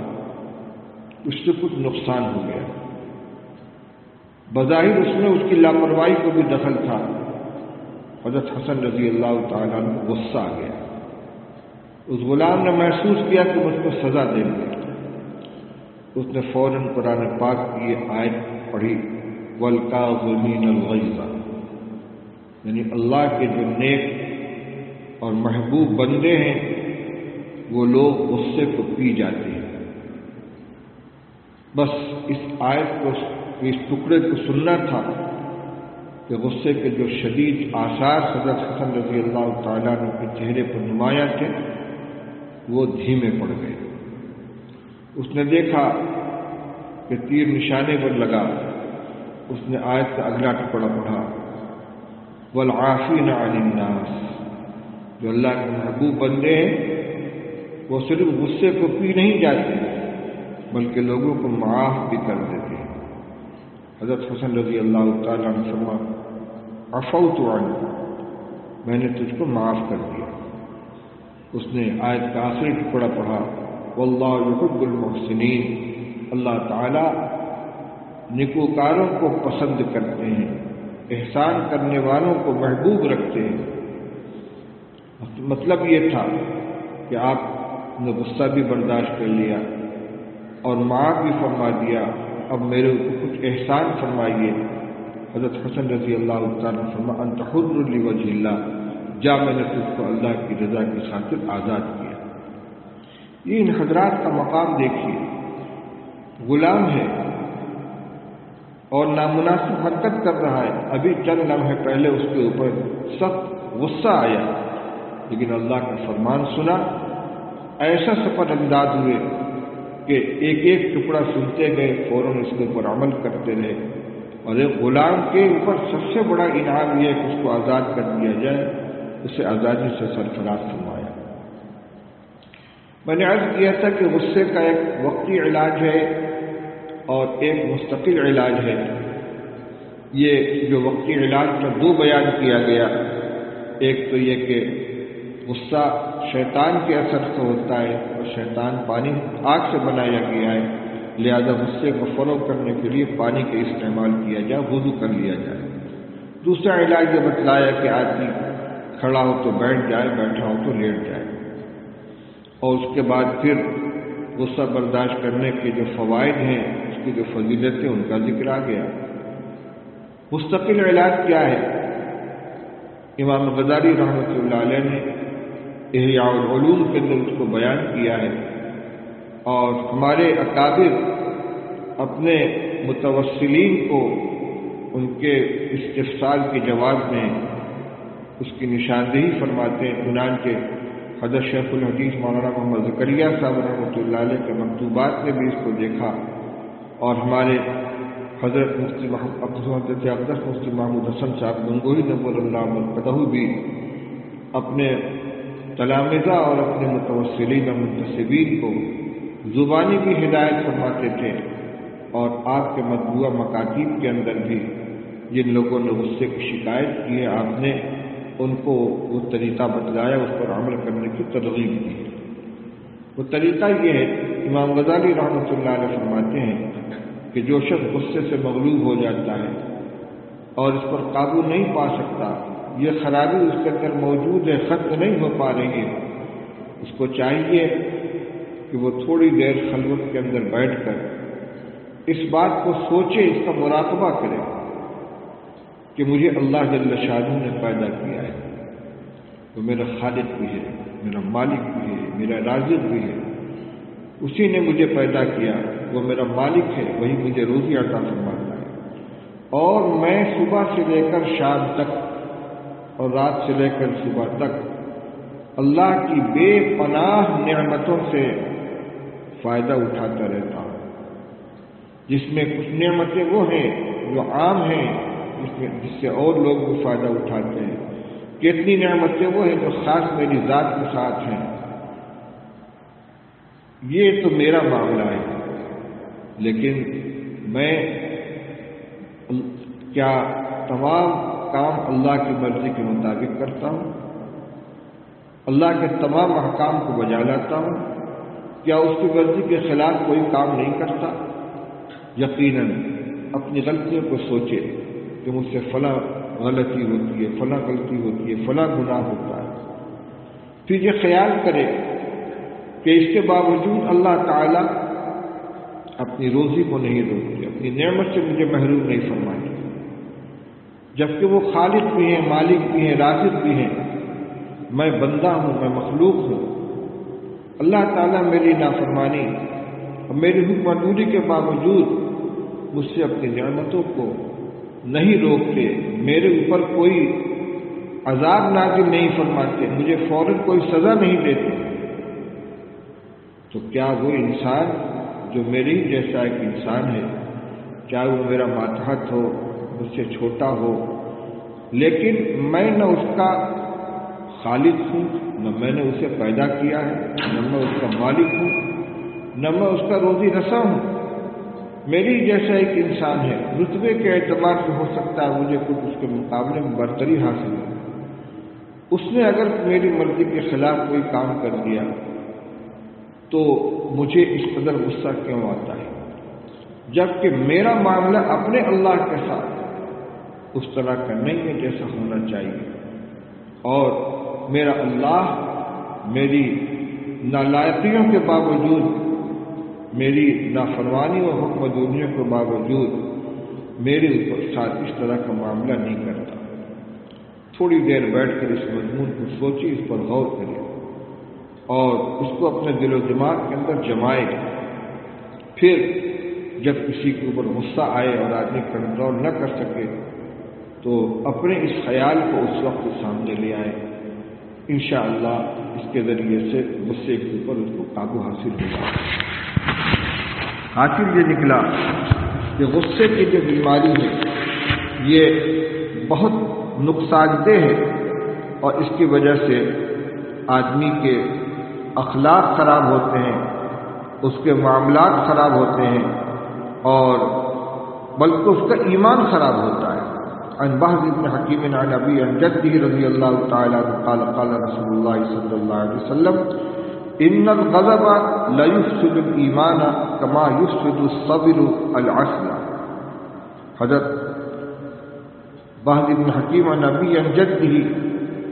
اس سے کچھ نقصان ہو گیا۔ بظاہر اس میں اس کی لاپرواہی کو بھی دخل تھا۔ حضرت حسن رضی اللہ تعالیٰ عنہ غصہ آ گیا۔ اس غلام نے محسوس کیا کہ مجھ کو سزا دیں گے۔ اس نے فوراً قرآن پاک کی یہ آیت پڑھی، وَالْكَاظِمِينَ الْغَيْظَ، یعنی اللہ کے جو نیک اور محبوب بندے ہیں وہ لوگ غصے کو پی جاتے ہیں۔ بس اس آیت کو، اس ٹکڑے کو سننا تھا کہ غصے کے جو شدید آثار حضرت حسن رضی اللہ تعالیٰ عنہ کے چہرے پر نمایاں تھے وہ دھیمے پڑ گئے۔ اس نے دیکھا کہ تیر نشانے پر لگا۔ اس نے آیت کا اگلا ٹکڑا پڑھا، وَالْعَافِينَ عَنِ النَّاسِ، جو اللہ کے محبوب بندے ہیں وہ صرف غصے کو پی نہیں جاتے بلکہ لوگوں کو معاف بھی کر دیتے ہیں۔ حضرت حسن رضی اللہ تعالیٰ عنہ فرما عفوت عنک، میں نے تجھ کو معاف کر دیا۔ اس نے آیت کا آخری ٹکڑا پڑھا واللہ یحب المحسنین، اللہ تعالیٰ نیکوکاروں کو پسند کرتے ہیں، احسان کرنے والوں کو محبوب رکھتے ہیں۔ مطلب یہ تھا کہ آپ نے غصہ بھی برداشت کر لیا اور معاف بھی فرما دیا، اب میرے اوپر کچھ احسان فرمائیے۔ حضرت حسن رضی اللہ تعالیٰ عنہ فرما انت حر لوجہ اللہ، جا میں نے تجھ کو اللہ کی رضا کی خاطر آزاد کیا۔ یہ ان حضرات کا مقام دیکھیے، غلام ہے اور نامناسب حرکت کر رہا ہے، ابھی چند لمحے پہلے اس کے اوپر سخت غصہ آیا، لیکن اللہ کا فرمان سنا، ایسا سپر انداز ہوئے کہ ایک ایک ٹکڑا سنتے گئے، فوراً اس کے اوپر عمل کرتے رہے۔ اور ایک غلام کے اوپر سب سے بڑا انعام یہ ہے کہ اس کو آزاد کر دیا جائے، اسے آزادی سے سرفراز فرمایا۔ میں نے عرض کیا تھا کہ غصے کا ایک وقتی علاج ہے اور ایک مستقل علاج ہے۔ یہ جو وقتی علاج کا دو بیان کیا گیا، ایک تو یہ کہ غصہ شیطان کے اثر سے ہوتا ہے اور شیطان پانی آگ سے بنایا گیا ہے، لہذا غصے کو فروغ کرنے کے لیے پانی کا استعمال کیا جائے، وضو کر لیا جائے۔ دوسرا علاج یہ بتلایا کہ آدمی کھڑا ہو تو بیٹھ جائے، بیٹھا ہو تو لیٹ جائے، اور اس کے بعد پھر غصہ برداشت کرنے کے جو فوائد ہیں، اس کی جو فضیلتیں، ان کا ذکر آ گیا۔ مستقل علاج کیا ہے؟ امام غزالی رحمۃ اللہ علیہ نے احیاء العلوم کے اندر اس کو بیان کیا ہے، اور ہمارے اکابر اپنے متوسلین کو ان کے استفسار کے جواب میں اس کی نشاندہی فرماتے ہیں۔ چنانچہ حضرت شیخ الحدیث مولانا محمد زکریا صاحب رحمۃ اللہ علیہ کے مکتوبات میں بھی اس کو دیکھا، اور ہمارے حضرت مفتی محمود حسن صاحب گنگوہی نور اللہ مرقدہ بھی اپنے تلامذہ اور اپنے متوسلین اور منتسبین کو زبانی بھی ہدایت فرماتے تھے، اور آپ کے مطبوعہ مکاتیب کے اندر بھی جن لوگوں نے غصے کی شکایت کی ہے، آپ نے ان کو وہ طریقہ بتلایا، اس پر عمل کرنے کی ترغیب دی۔ وہ طریقہ یہ ہے، امام غزالی رحمۃ اللہ علیہ فرماتے ہیں کہ جو شخص غصے سے مغلوب ہو جاتا ہے اور اس پر قابو نہیں پا سکتا، یہ خرابی اس کے اندر موجود ہے، ختم نہیں ہو پا رہی ہے، اس کو چاہیے کہ وہ تھوڑی دیر خلوت کے اندر بیٹھ کر اس بات کو سوچے، اس کا مراقبہ کرے کہ مجھے اللہ جل شانہ نے پیدا کیا ہے، وہ میرا خالق بھی ہے، میرا مالک بھی ہے، میرا رازق بھی ہے، اسی نے مجھے پیدا کیا، وہ میرا مالک ہے، وہی مجھے روزی عطا فرماتا ہے، اور میں صبح سے لے کر شام تک اور رات سے لے کر صبح تک اللہ کی بے پناہ نعمتوں سے فائدہ اٹھاتا رہتا ہوں، جس میں کچھ نعمتیں وہ ہیں جو عام ہیں، جس سے اور لوگ بھی فائدہ اٹھاتے ہیں، کتنی نعمتیں وہ ہیں جو خاص میری ذات کے ساتھ ہیں۔ یہ تو میرا معاملہ ہے، لیکن میں کیا تمام کام اللہ کی مرضی کے مطابق کرتا ہوں؟ اللہ کے تمام احکام کو بجا لاتا ہوں؟ کیا اس کی مرضی کے خلاف کوئی کام نہیں کرتا؟ یقیناً اپنی غلطیوں کو سوچے کہ مجھ سے فلاں غلطی ہوتی ہے، فلاں غلطی ہوتی ہے، فلاں گناہ ہوتا ہے، پھر یہ خیال کرے کہ اس کے باوجود اللہ تعالیٰ اپنی روزی کو نہیں روکتے، اپنی نعمت سے مجھے محروم نہیں فرماتے، جبکہ وہ خالق بھی ہیں، مالک بھی ہیں، رازق بھی ہیں، میں بندہ ہوں، میں مخلوق ہوں۔ اللہ تعالیٰ میری نافرمانی اور میری حکمرانی کے باوجود مجھ سے اپنی نعمتوں کو نہیں روکتے، میرے اوپر کوئی عذاب نازل نہیں فرماتے، مجھے فوراً کوئی سزا نہیں دیتے، تو کیا وہ انسان جو میرے ہی جیسا ایک انسان ہے، چاہے وہ میرا ماتحت ہو، مجھ سے چھوٹا ہو، لیکن میں نہ اس کا خالق ہوں، نہ میں نے اسے پیدا کیا ہے، نہ میں اس کا مالک ہوں، نہ میں اس کا روزی رساں ہوں، میری جیسا ایک انسان ہے، رتبے کے اعتبار سے ہو سکتا ہے مجھے کچھ اس کے مقابلے میں برتری حاصل ہو، اس نے اگر میری مرضی کے خلاف کوئی کام کر دیا تو مجھے اس قدر غصہ کیوں آتا ہے، جبکہ میرا معاملہ اپنے اللہ کے ساتھ اس طرح کا نہیں ہے جیسا ہونا چاہیے، اور میرا اللہ میری نالائقیوں کے باوجود، میری نافرمانی اور حکم دنیا کے باوجود میرے ساتھ اس طرح کا معاملہ نہیں کرتا۔ تھوڑی دیر بیٹھ کر اس مضمون کو سوچی، اس پر غور کرے اور اس کو اپنے دل و دماغ کے اندر جمائے۔ پھر جب کسی کے اوپر غصہ آئے اور آدمی کنٹرول نہ کر سکے تو اپنے اس خیال کو اس وقت سامنے لے آئے، انشاءاللہ اس کے ذریعے سے غصے کے اوپر اس کو قابو حاصل ہوگا۔ حاصل یہ نکلا کہ غصے کی جو بیماری ہے یہ بہت نقصان دہ ہے، اور اس کی وجہ سے آدمی کے اخلاق خراب ہوتے ہیں، اس کے معاملات خراب ہوتے ہیں، اور بلکہ اس کا ایمان خراب ہوتا ہے۔ عن بهز بن حکیم عن ابی عن جدہ رضی اللہ تعالی عنہ قال قال رسول اللہ صلی اللہ علیہ وسلم ان الغضب لا يفسد الايمان كما يفسد الصبر العسل۔ حضرت بهز بن حکیم عن ابی عن جدہ،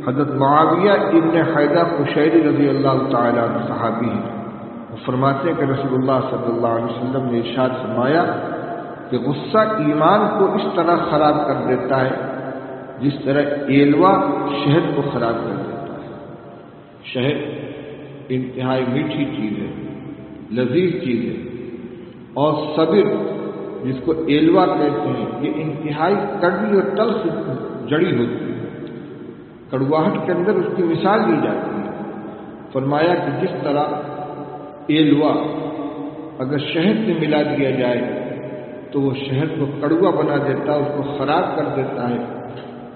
حضرت معاویہ ابن حیدہ قشیری رضی اللہ تعالی عنہ صحابی ہیں، وہ فرماتے ہیں کہ رسول اللہ صلی اللہ علیہ وسلم نے ارشاد فرمایا کہ غصہ ایمان کو اس طرح خراب کر دیتا ہے جس طرح ایلوا شہد کو خراب کر دیتا ہے۔ شہد انتہائی میٹھی چیز ہے، لذیذ چیز ہے، اور صبر جس کو ایلوا کہتے ہیں یہ انتہائی کڑوی اور تلخ جڑی ہوتی ہے، کڑواہٹ کے اندر اس کی مثال دی جاتی ہے۔ فرمایا کہ جس طرح ایلوا اگر شہد سے ملا دیا جائے تو وہ شہد کو کڑوا بنا دیتا ہے، اس کو خراب کر دیتا ہے،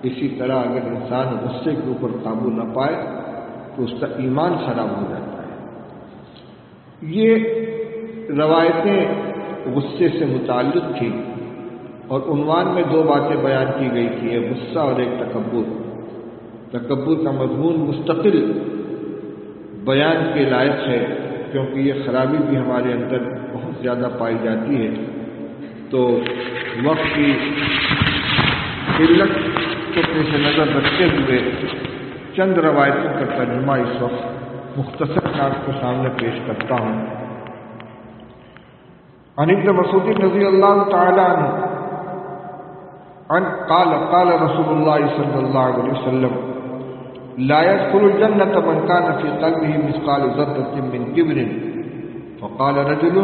اسی طرح اگر انسان غصے کے اوپر قابو نہ پائے تو اس کا ایمان خراب ہو جاتا ہے۔ یہ روایتیں غصے سے متعلق تھی، اور عنوان میں دو باتیں بیان کی گئی تھی، ایک غصہ اور ایک تکبر۔ تکبر کا مضمون مستقل بیان کے لائق ہے، کیونکہ یہ خرابی بھی ہمارے اندر بہت زیادہ پائی جاتی ہے۔ تو وقت کی قلت کو پیش نظر رکھتے ہوئے چند روایتوں کا ترجمہ اس وقت مختصر آپ کے سامنے پیش کرتا ہوں۔ عن ابن مسعود رضی اللہ تعالی عنہ قال قال رسول اللہ صلی اللہ علیہ وسلم لا يدخل الجنة من كان في قلبه مثقال ذرة من كبر فقال رجل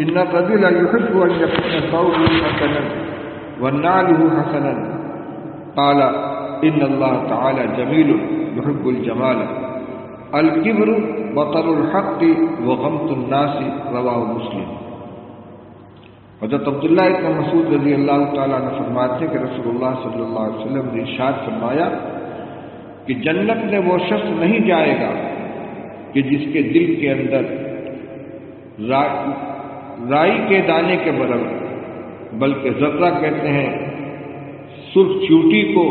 إن الرجل يحب أن يكون ثوبه حسنا ونعله حسنا قال إن الله تعالى جميل يحب الجمال الكبر بطر الحق وغمط الناس رواه مسلم۔ حضرت عبداللہ ابن مسعود رضی اللہ تعالیٰ عنہ فرماتے ہیں کہ رسول اللہ صلی اللہ علیہ وسلم نے ارشاد فرمایا کہ جنت میں وہ شخص نہیں جائے گا کہ جس کے دل کے اندر رائی کے دانے کے برابر، بلکہ ذرہ کہتے ہیں سرخ چیوٹی کو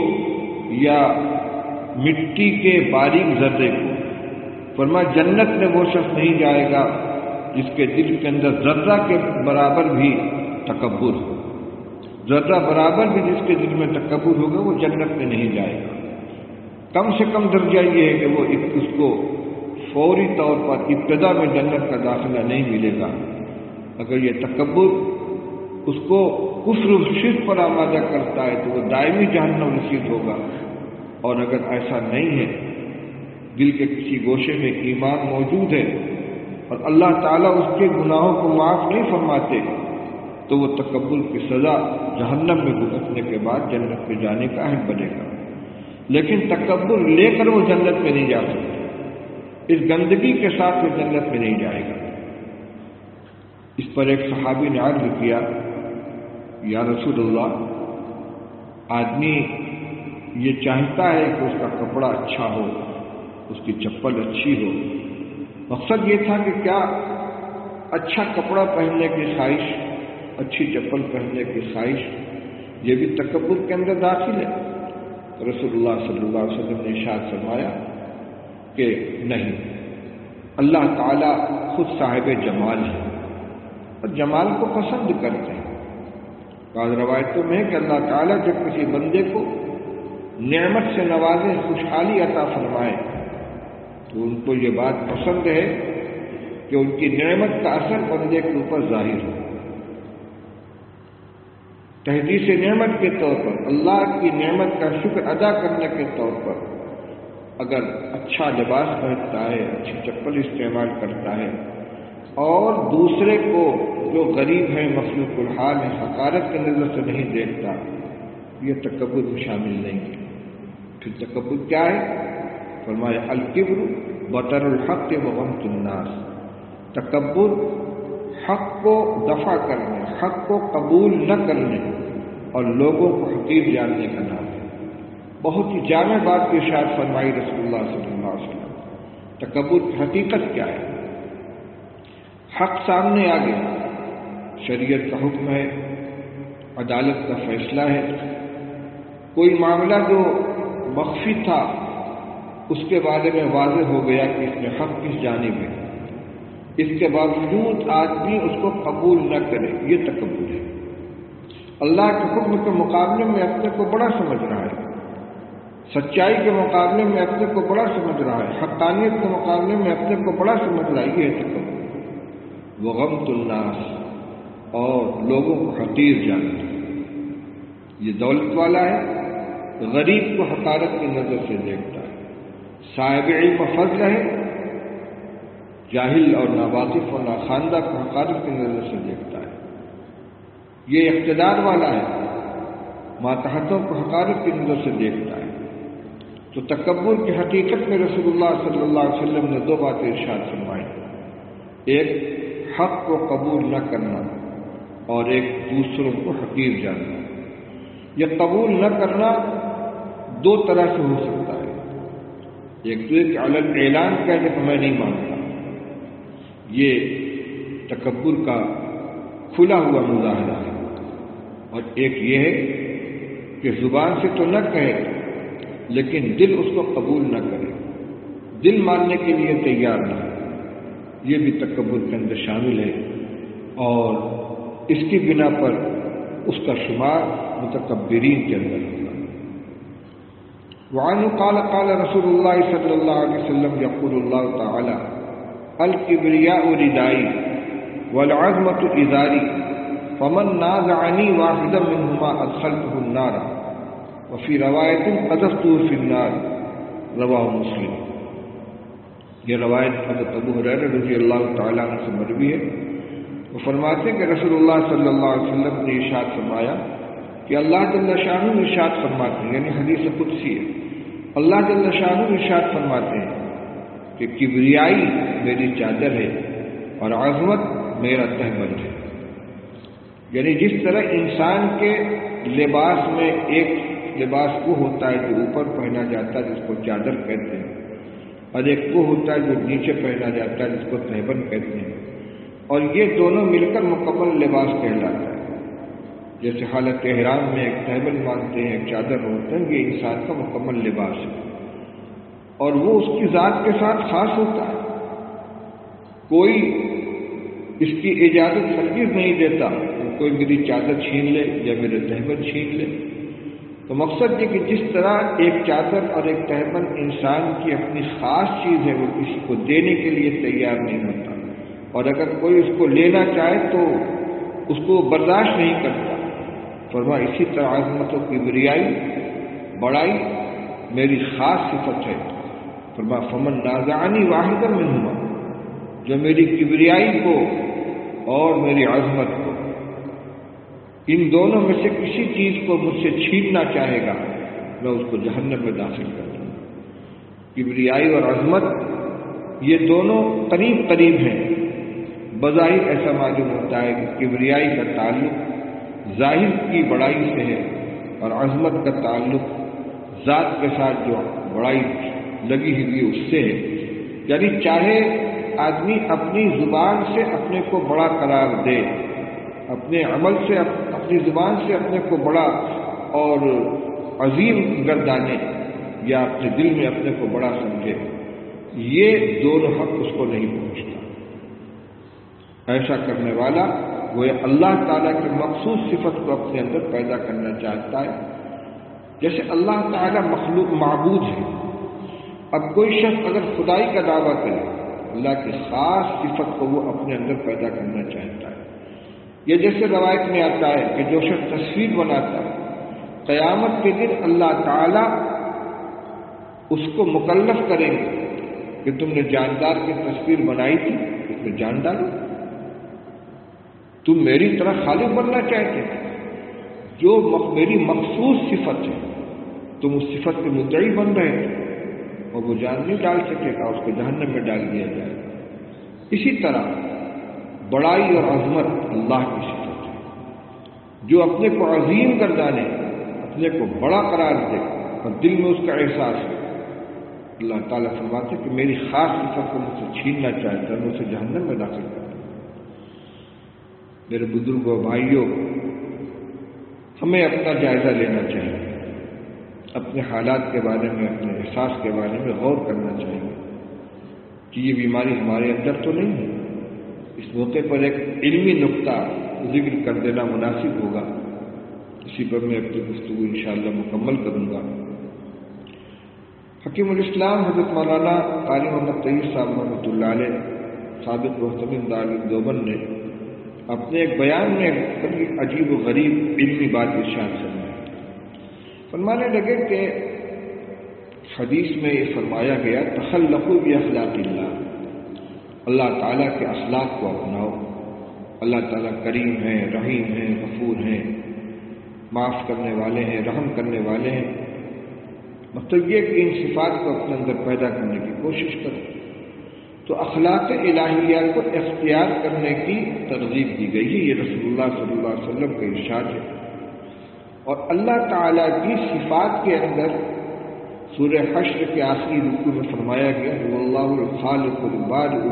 یا مٹی کے باریک ذرے کو۔ فرمایا جنت میں وہ شخص نہیں جائے گا جس کے دل کے اندر ذرہ کے برابر بھی تکبر ہو، ذرہ برابر بھی جس کے دل میں تکبر ہوگا وہ جنت میں نہیں جائے گا۔ کم سے کم درجہ یہ ہے کہ وہ اس کو فوری طور پر ابتدا میں جنت کا داخلہ نہیں ملے گا۔ اگر یہ تکبر اس کو کفر و شرک پر آمادہ کرتا ہے تو وہ دائمی جہنم رسید ہوگا، اور اگر ایسا نہیں ہے، دل کے کسی گوشے میں ایمان موجود ہے اور اللہ تعالیٰ اس کے گناہوں کو معاف نہیں فرماتے تو وہ تکبر کی سزا جہنم میں بھگتنے کے بعد جنت میں جانے کا اہل بنے گا۔ لیکن تکبر لے کر وہ جنت میں نہیں جا سکتا، اس گندگی کے ساتھ وہ جنت میں نہیں جائے گا۔ اس پر ایک صحابی نے عرض کیا یا رسول اللہ، آدمی یہ چاہتا ہے کہ اس کا کپڑا اچھا ہو، اس کی چپل اچھی ہو، مقصد یہ تھا کہ کیا اچھا کپڑا پہننے کی خواہش، اچھی چپل پہننے کی خواہش، یہ بھی تکبر کے اندر داخل ہے؟ رسول اللہ صلی اللہ علیہ وسلم نے ارشاد فرمایا کہ نہیں، اللہ تعالیٰ خود صاحب جمال ہے اور جمال کو پسند کرتے ہیں۔ بعض روایتوں میں کہ اللہ تعالیٰ جب کسی بندے کو نعمت سے نوازے، خوشحالی عطا فرمائے، تو ان کو یہ بات پسند ہے کہ ان کی نعمت کا اثر بندے کے اوپر ظاہر ہو۔ تحدیث نعمت کے طور پر، اللہ کی نعمت کا شکر ادا کرنے کے طور پر اگر اچھا لباس پہنتا ہے، اچھی چپل استعمال کرتا ہے اور دوسرے کو جو غریب ہے، مخلوق الحال ہے، حقارت کی نظر سے نہیں دیکھتا، یہ تکبر میں شامل نہیں ہے۔ پھر تکبر کیا ہے؟ فرمایا الکبر بطر الحق وغمط الناس، تکبر حق کو دفع کرنے، حق کو قبول نہ کرنے اور لوگوں کو حقیر جاننے کا نام ہے۔ بہت ہی جامع بات کی ارشاد فرمائی رسول اللہ صلی اللہ علیہ وسلم۔ تکبر کی حقیقت کیا ہے؟ حق سامنے آ گیا، شریعت کا حکم ہے، عدالت کا فیصلہ ہے، کوئی معاملہ جو مخفی تھا اس کے بارے میں واضح ہو گیا کہ اس میں حق کس جانب ہے، اس کے باوجود آدمی اس کو قبول نہ کرے، یہ تکبر ہے۔ اللہ کے حکم کے مقابلے میں اپنے کو بڑا سمجھ رہا ہے، سچائی کے مقابلے میں اپنے کو بڑا سمجھ رہا ہے، حقانیت کے مقابلے میں اپنے کو بڑا سمجھ رہا ہے، یہ ہے تکبر۔ وغمط الناس، اور لوگوں کو حقیر جاننا۔ یہ دولت والا ہے، غریب کو حقارت کی نظر سے دیکھتا ہے، صاحب علم و فضل ہے، جاہل اور ناواقف اور ناخواندہ کو حقارت کی نظر سے دیکھتا ہے۔ یہ اقتدار والا ہے، ماتحتوں کو حقارت کی نظر سے دیکھتا ہے۔ تو تکبر کی حقیقت میں رسول اللہ صلی اللہ علیہ وسلم نے دو باتیں ارشاد فرمائی، ایک حق کو قبول نہ کرنا اور ایک دوسروں کو حقیر جاننا۔ یہ قبول نہ کرنا دو طرح سے ہو سکتا ہے، ایک تو ایک علن اعلان کہہ کہ میں نہیں مانتا، یہ تکبر کا کھلا ہوا مظاہرہ ہے، اور ایک یہ ہے کہ زبان سے تو نہ کہے لیکن دل اس کو قبول نہ کرے، دل ماننے کے لیے تیار نہ ہے، یہ بھی تکبر کے اندر شامل ہے، اور اس کی بنا پر اس کا شمار متکبرین کے اندر ہوگا۔ وعنہ قال قال رسول اللہ صلی اللہ علیہ وسلم یقول اللہ تعالی الکبریاء ردائی والعظمۃ ازاری فمن نازعنی واحدا منہما ادخلته النار وفی روایت قذفته فی النار، رواہ مسلم۔ یہ روایت حضرت ابو ہریرہ رضی اللہ تعالیٰ عنہ سے مروی ہے۔ وہ فرماتے ہیں کہ رسول اللہ صلی اللہ علیہ وسلم نے ارشاد فرمایا کہ اللہ جل شانہ ارشاد فرماتے ہیں، یعنی حدیث قدسی ہے، اللہ جل شانہ ارشاد فرماتے ہیں کہ کبریائی میری چادر ہے اور عظمت میرا تہبند ہے۔ یعنی جس طرح انسان کے لباس میں ایک لباس وہ ہوتا ہے جو اوپر پہنا جاتا ہے جس کو چادر کہتے ہیں، اور ایک وہ ہوتا ہے جو نیچے پہنا جاتا ہے جس کو تہبند کہتے ہیں، اور یہ دونوں مل کر مکمل لباس کہلاتا ہے۔ جیسے حالت احرام میں ایک تہبند مانتے ہیں، ایک چادر ہوتے ہیں، یہ انسان کا مکمل لباس ہے، اور وہ اس کی ذات کے ساتھ خاص ہوتا ہے، کوئی اس کی اجازت ہرگز نہیں دیتا کہ کوئی میری چادر چھین لے یا میرے تہبند چھین لے۔ تو مقصد یہ کہ جس طرح ایک چادر اور ایک تہبند انسان کی اپنی خاص چیز ہے، وہ کسی کو دینے کے لیے تیار نہیں ہوتا، اور اگر کوئی اس کو لینا چاہے تو اس کو برداشت نہیں کرتا۔ فرمایا اسی طرح عظمت و کبریائی، بڑائی میری خاص صفت ہے۔ فرمایا فمن نازعنی واحدا منہما، جو میری کبریائی کو اور میری عظمت کو، ان دونوں میں سے کسی چیز کو مجھ سے چھیننا چاہے گا، میں اس کو جہنم میں داخل کر دوں گا۔ کبریائی اور عظمت یہ دونوں قریب قریب ہیں، بظاہر ایسا معلوم ہوتا ہے کہ کبریائی کا تعلق ظاہر کی بڑائی سے ہے اور عظمت کا تعلق ذات کے ساتھ جو بڑائی لگی ہوئی اس سے ہے۔ یعنی چاہے آدمی اپنی زبان سے اپنے کو بڑا قرار دے، اپنے عمل سے اپنی زبان سے اپنے کو بڑا اور عظیم گردانے یا اپنے دل میں اپنے کو بڑا سمجھے، یہ دونوں حق اس کو نہیں پہنچتا۔ ایسا کرنے والا وہ اللہ تعالیٰ کی مخصوص صفت کو اپنے اندر پیدا کرنا چاہتا ہے۔ جیسے اللہ تعالیٰ مخلوق معبود ہے، اب کوئی شخص اگر خدائی کا دعویٰ کرے، اللہ کی خاص صفت کو وہ اپنے اندر پیدا کرنا چاہتا ہے۔ یہ جیسے روایت میں آتا ہے کہ جو شخص تصویر بناتا ہے، قیامت کے دن اللہ تعالیٰ اس کو مکلف کریں گے کہ تم نے جاندار کی تصویر بنائی تھی، اس میں جان ڈالو، تم میری طرح خالق بننا چاہتے تھے، جو میری مخصوص صفت ہے تم اس صفت کے مدعی بن رہے تھے، اور وہ جان نہیں ڈال سکے گا، اس کو جہنم میں ڈال دیا جائے گا۔ اسی طرح بڑائی اور عظمت اللہ کی صفت ہے، جو اپنے کو عظیم گردانے، اپنے کو بڑا قرار دے اور دل میں اس کا احساس ہے۔ اللہ تعالیٰ فرماتے کہ میری خاص صفت کو مجھ سے چھیننا چاہتا ہے، میں اسے جہنم میں داخل کرتا ہوں۔ میرے بزرگوں بھائیوں، ہمیں اپنا جائزہ لینا چاہیے، اپنے حالات کے بارے میں، اپنے احساس کے بارے میں غور کرنا چاہیے کہ یہ بیماری ہمارے اندر تو نہیں ہے۔ اس موقع پر ایک علمی نقطہ ذکر کر دینا مناسب ہوگا، اسی پر میں اپنی گفتگو انشاءاللہ مکمل کروں گا۔ حکیم الاسلام حضرت مولانا قاری محمد طیب صاحب رحمۃ اللہ علیہ سابق محتمل دارالعلوم دیوبند نے اپنے ایک بیان میں بڑی عجیب و غریب علمی بات ارشاد فرمانے لگے کہ حدیث میں یہ فرمایا گیا تخلقوا باخلاق اللہ، اللہ تعالیٰ کے اخلاق کو اپناؤ۔ اللہ تعالیٰ کریم ہیں، رحیم ہیں، غفور ہیں، معاف کرنے والے ہیں، رحم کرنے والے ہیں۔ مطلب یہ کہ ان صفات کو اپنے اندر پیدا کرنے کی کوشش کرو۔ تو اخلاق الہیہ کو اختیار کرنے کی ترغیب دی گئی ہے، یہ رسول اللہ صلی اللہ علیہ وسلم کا ارشاد ہے۔ اور اللہ تعالیٰ کی صفات کے اندر سورہ حشر کے آخری رکوع میں فرمایا گیا واللہ الخالق البارئ،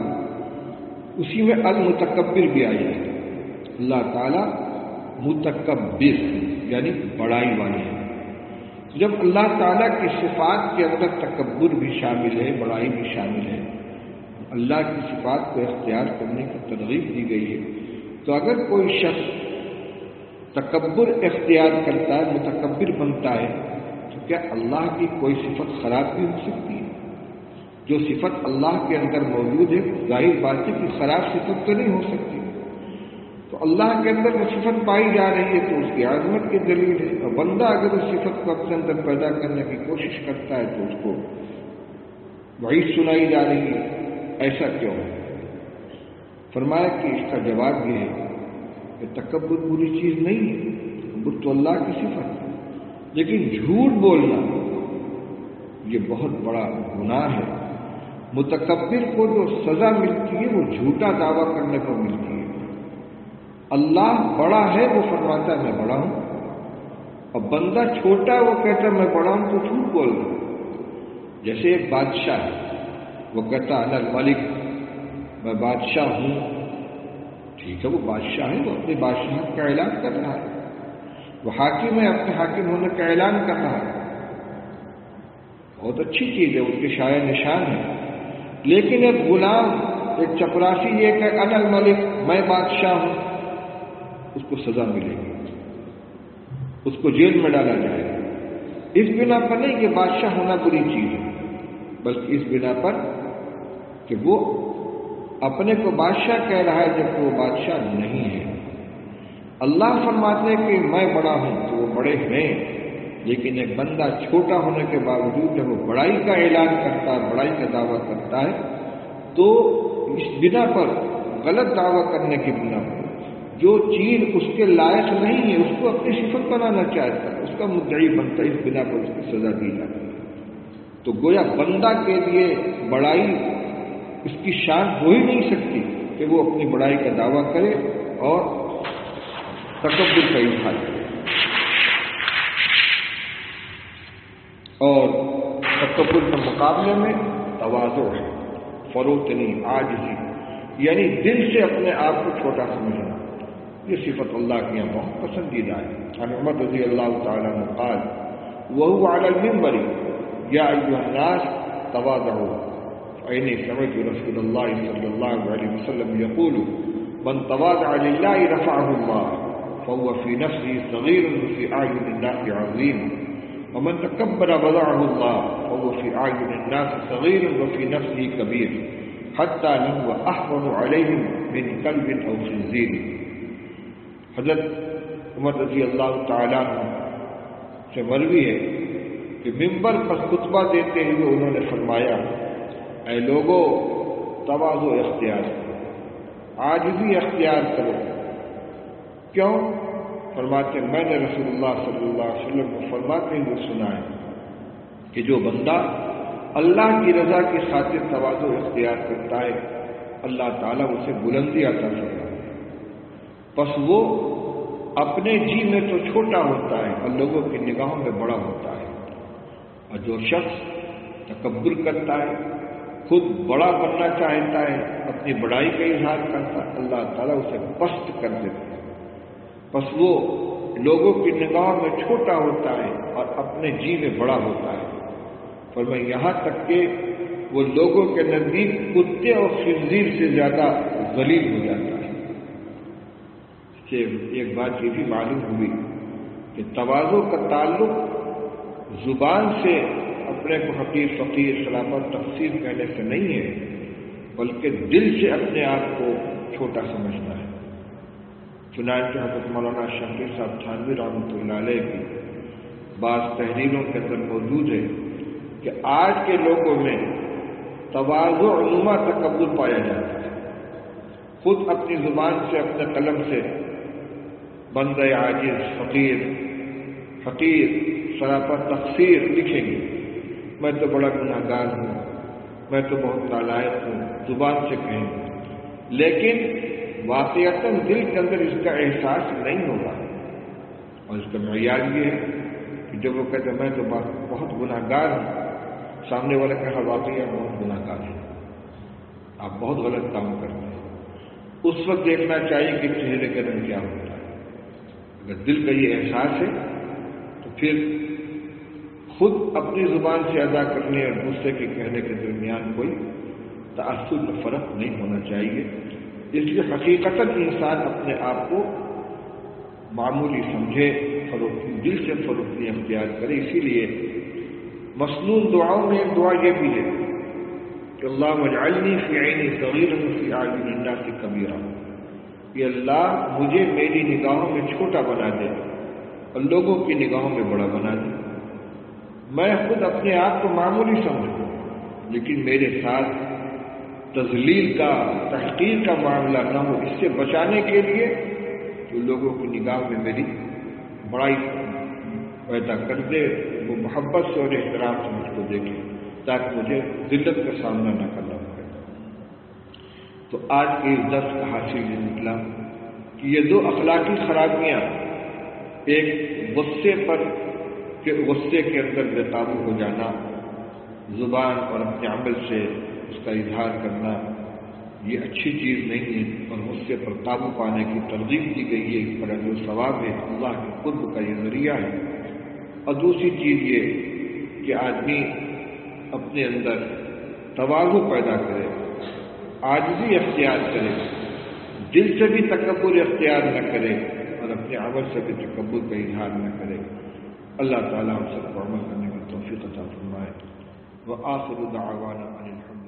اسی میں المتکبر بھی آیا ہے۔ اللہ تعالیٰ متکبر یعنی بڑائی والے ہیں۔ جب اللہ تعالیٰ کی صفات کے اندر تکبر بھی شامل ہے، بڑائی بھی شامل ہے، اللہ کی صفات کو اختیار کرنے کی ترغیب دی گئی ہے، تو اگر کوئی شخص تکبر اختیار کرتا ہے، متکبر بنتا ہے، تو کیا اللہ کی کوئی صفت خراب بھی ہو سکتی ہے؟ جو صفت اللہ کے اندر موجود ہے، ظاہر بات ہے کہ خراب صفت تو نہیں ہو سکتی۔ تو اللہ کے اندر وہ صفت پائی جا رہی ہے تو اس کی عظمت کی دلیل ہے، اور بندہ اگر اس صفت کو اپنے اندر پیدا کرنے کی کوشش کرتا ہے تو اس کو وعید سنائی جا رہی ہے۔ ایسا کیوں؟ فرمایا کہ اس کا جواب یہ ہے کہ تکبر بری چیز نہیں ہے، تکبر تو اللہ کی صفت ہے، لیکن جھوٹ بولنا یہ بہت بڑا گناہ ہے۔ متکبر کو جو سزا ملتی ہے وہ جھوٹا دعویٰ کرنے کو ملتی ہے۔ اللہ بڑا ہے، وہ فرماتا ہے میں بڑا ہوں، اور بندہ چھوٹا وہ کہتا ہے میں بڑا ہوں تو جھوٹ بول رہا ہوں۔ جیسے ایک بادشاہ ہے، وہ کہتا انا الملک، میں بادشاہ ہوں، ٹھیک ہے وہ بادشاہ ہے، وہ اپنی بادشاہت کا اعلان کر رہا ہے، وہ حاکم ہے، اپنے حاکم ہونے کا اعلان کر رہا ہے، بہت اچھی چیز ہے، اس کے شایع نشان ہے۔ لیکن ایک غلام، ایک چپراسی یہ کہ انا الملک، میں بادشاہ ہوں، اس کو سزا ملے گی، اس کو جیل میں ڈالا جائے گا۔ اس بنا پر نہیں کہ بادشاہ ہونا بری چیز ہے، بلکہ اس بنا پر کہ وہ اپنے کو بادشاہ کہہ رہا ہے جبکہ وہ بادشاہ نہیں ہے۔ اللہ فرماتے ہیں کہ میں بڑا ہوں تو وہ بڑے ہیں، لیکن ایک بندہ چھوٹا ہونے کے باوجود جب وہ بڑائی کا اعلان کرتا ہے، بڑائی کا دعویٰ کرتا ہے، تو اس بنا پر غلط دعویٰ کرنے کی بنا پر جو چیز اس کے لائق نہیں ہے اس کو اپنی صفت بنانا چاہتا ہے، اس کا مدعی بنتا ہے، اس بنا پر اس کی سزا دی جاتی ہے۔ تو گویا بندہ کے لیے بڑائی اس کی شان ہو ہی نہیں سکتی کہ وہ اپنی بڑائی کا دعویٰ کرے اور تکبر کا اظہار کرے۔ اور تکبر کے مقابلے میں تواضع ہے۔ فروتنی عاجزی، یعنی دل سے اپنے آپ کو چھوٹا سمجھنا، یہ صفت اللہ کے یہاں بہت پسندیدہ ہے۔ عن عمر رضی اللہ تعالیٰ عنہ قال وهو على المنبر یا ایھا الناس تواضعوا فإنی سمعت رسول اللہ صلی اللہ علیہ وسلم یقول من تواضع للہ رفعہ اللہ فهو في نفسه صغير وفي أعين الناس عظيم ومن تكبر وضعه الله فهو في أعين الناس صغير وفي نفسه كبير حتى لهو أحوج عليهم من كلب أو خنزير۔ حضرت عمر رضی اللہ تعالیٰ عنہ سے مروی ہے کہ منبر پر خطبہ دیتے ہوئے انہوں نے فرمایا اے لوگو تواضع اختیار کرو، عاجزی اختیار کرو۔ کیوں؟ فرماتے میں نے رسول اللہ صلی اللہ علیہ وسلم کو فرماتے ہوئے سنا ہے کہ جو بندہ اللہ کی رضا کی خاطر تواضع اختیار کرتا ہے اللہ تعالیٰ اسے بلندی عطا فرماتا ہے، پس وہ اپنے جی میں تو چھوٹا ہوتا ہے اور لوگوں کی نگاہوں میں بڑا ہوتا ہے، اور جو شخص تکبر کرتا ہے، خود بڑا بننا چاہتا ہے، اپنی بڑائی کا اظہار کرتا ہے، اللہ تعالیٰ اسے پست کر دیتا ہے، پس وہ لوگوں کی نگاہوں میں چھوٹا ہوتا ہے اور اپنے جی میں بڑا ہوتا ہے، فرمایا یہاں تک کہ وہ لوگوں کے نزدیک کتے اور خنزیر سے زیادہ ذلیل ہو جاتا ہے۔ اس سے ایک بات یہ بھی معلوم ہوئی کہ تواضع کا تعلق زبان سے اپنے کو حقیر فقیر خلافت تقصیر کہنے سے نہیں ہے، بلکہ دل سے اپنے آپ کو چھوٹا سمجھنا ہے۔ چنانچہ حضرت مولانا شفیع صاحب تھانوی رحمۃ اللہ علیہ کی بعض تحریروں کے اندر موجود ہے کہ آج کے لوگوں میں تواضع نما تکبر پایا جاتا ہے، خود اپنی زبان سے اپنے قلم سے بندہ عاجز فقیر حقیر شرافت تقصیر لکھیں گے، میں تو بڑا گناہ گار ہوں، میں تو بہت نالائق ہوں، زبان سے کہیں گے، لیکن واقعتاً دل کے اندر اس کا احساس نہیں ہوگا، اور اس کا معیار یہ ہے کہ جب وہ کہتے ہیں میں تو بہت گناہ گار ہوں، سامنے والا کہا واقعی بہت گناہ گار ہے، آپ بہت غلط کام کرتے ہیں، اس وقت دیکھنا چاہیے کہ چہرے کا رنگ کیا ہوتا ہے۔ اگر دل کا یہ احساس ہے تو پھر خود اپنی زبان سے ادا کرنے اور دوسرے کے کہنے کے درمیان کوئی تعصب میں فرق نہیں ہونا چاہیے، اس لیے حقیقتاً انسان اپنے آپ کو معمولی سمجھے، دل سے فروختی اختیار کرے۔ اسی لیے مسنون دعاؤں میں ایک دعا یہ بھی ہے کہ اللہم اجعلنی فی عینی صغیرا وفی اعین الناس کبیرا، کہ اللہ مجھے میری نگاہوں میں چھوٹا بنا دے اور لوگوں کی نگاہوں میں بڑا بنا دے، میں خود اپنے آپ کو معمولی سمجھوں لیکن میرے ساتھ تذلیل کا تحقیر کا معاملہ نہ ہو، اس سے بچانے کے لیے جو لوگوں کی نگاہ میں میری بڑائی پیدا کر دے، وہ محبت سے اور احترام سے مجھ کو دیکھے تاکہ مجھے ذلت کا سامنا نہ کرنا پڑے۔ تو آج کے اس درس کا حاصل یہ نکلا کہ یہ دو اخلاقی خرابیاں، ایک غصے کے اندر بے قابو ہو جانا، زبان اور اپنے عمل سے اس کا اظہار کرنا، یہ اچھی چیز نہیں ہے، اور غصے پر قابو پانے کی ترغیب دی گئی ہے، اس پر اجر و ثواب ہے، اللہ کے قرب کا یہ ذریعہ ہے۔ اور دوسری چیز یہ کہ آدمی اپنے اندر تواضع پیدا کرے، عاجزی اختیار کرے، دل سے بھی تکبر اختیار نہ کرے اور اپنے عمل سے بھی تکبر کا اظہار نہ کرے۔ اللہ تعالیٰ ہم سب کو عمل کرنے کی توفیق عطا فرمائے۔ وآخر دعوانا ان الحمد